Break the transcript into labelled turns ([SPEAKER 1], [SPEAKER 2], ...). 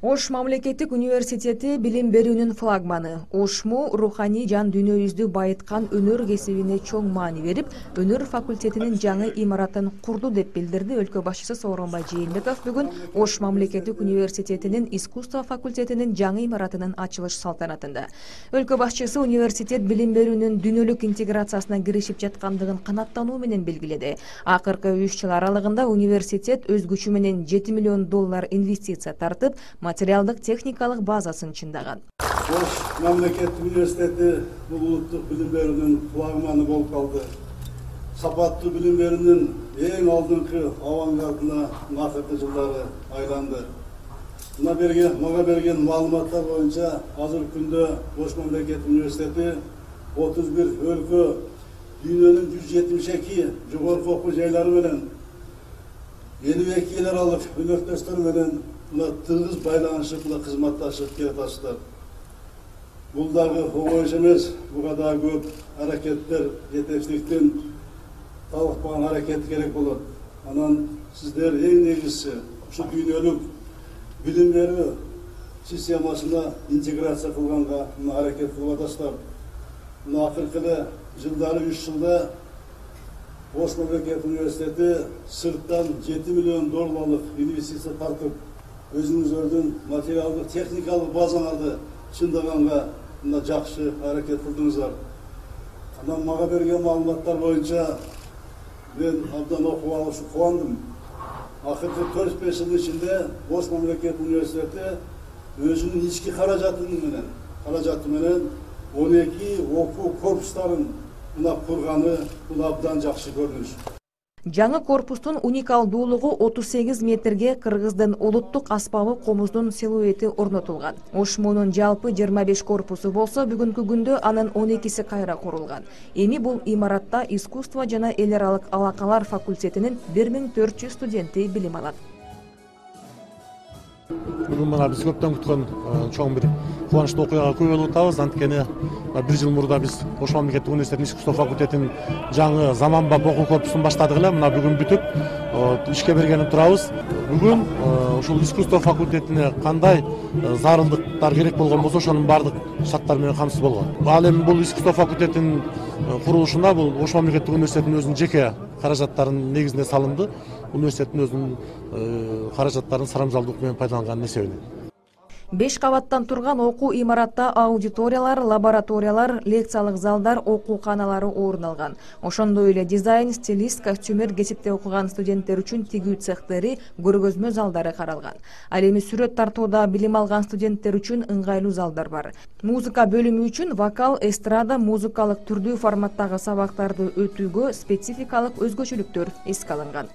[SPEAKER 1] Ош мамлекеттик университети билим берүүнүн флагманы. ОШМУ руханий жан дүйнөбүздү байыткан өнөр кесибине чоң маани берип, өнөр факультетинин жаңы имаратын курду деп билдирди өлкө башчысы Сооронбай Жээнбеков бүгүн Ош мамлекеттик университетинин искусство факультетинин жаңы имаратынын ачылыш салтанатында. Өлкө башчысы университет билим берүүнүн дүйнөлүк интеграциясына киришип жаткандыгын канааттануу менен белгиледи. Акыркы 3 жыл аралыгында университет өз күчү менен $7 миллион инвестиция тартып, материалдык техникалык базасын чындаган.
[SPEAKER 2] Ош мамлекеттик университети бул улуттук билим берүүнүн флагманы болуп калды. Сапаттуу билим берүүнүн эң алдыңкы авангардына акыркы жылдары айланды. Мага берген маалыматтар боюнча азыркы күндө Ош мамлекеттик университети 31 өлкө, дүйнөнүн 172 жогорку окуу жайлары менен 52 эл аралык өнөктөштөр менен тыгыз байланышып, кызматташып келатышат. Бул дагы оңой иш эмес, буга дагы көп аракеттер, жетекчиликтин талыкпаган аракет керек болот. Анан сиздер эң негизгиси ушу дүйнөлүк билим берүү системасына интеграция кылганга аракет кылып атасыздар. Акыркы жылдары 3 жылда Ош мамлекеттик университети сырттан $7 миллион инвестиция тартып, өзүңүздөрдүн материалдык техникалык базаңарды чындаганга жакшы аракет кылдыңыздар. Анан мага берген маалыматтар боюнча мен абдан окуп алып кубандым. Акыркы 4-5 жыл ичинде Ош мамлекеттик университети өзүнүн ички каражаты менен 12 окуу корпустарын курганы абдан жакшы көрүнүш.
[SPEAKER 1] Жаңы корпустун уникалдуулугу 38 метрге Кыргыздын улуттук аспабы комуздун силуэти орнотулган. ОШМУнун жалпы 25 корпусу болсо, бүгүнкү күндө анын 12си кайра курулган. Эми бул имаратта искусство жана эл аралык алакалар факультетинин 1400 студенти билим алат.
[SPEAKER 3] Бүгүн мына биз көптөн күткөн чоң бир кубанычтуу окуяга күбө болуп атабыз. Анткени 1 жыл мурда биз Ош мамлекеттик университетинин искусство факультетинин жаңы заманбап окуу корпусун баштадык эле. Мына бүгүн бүтүп ишке бергенип турабыз. Бүгүн ушул искусство факультетине кандай зарылдыктар керек болгон болсо, ошонун бардык шарттары менен камсыз болгон. Ал эми бул искусство факультетинин курулушуна бул Ош мамлекеттик университетинин өзүнүн жеке каражаттарынын негизинде салынды. Университеттин өзүнүн каражаттарын сарамжалдуулук менен пайдаланган эсебинен.
[SPEAKER 1] 5 кабаттан турган окуу имаратта аудиториялар, лабораториялар, лекциялык залдар, окууканалары орун алган. Ошондой эле дизайн, стилист, костюмер кесипте окуган студенттер үчүн тигүү цехтери, көргөзмө залдары каралган. Ал эми сүрөт тартууда билим алган студенттер үчүн ыңгайлуу залдар бар. Музыка бөлүмү үчүн вокал, эстрада, музыкалык түрдүү форматтагы сабактарды өтүүгө спецификалык өзгөчөлүктөр эске алынган.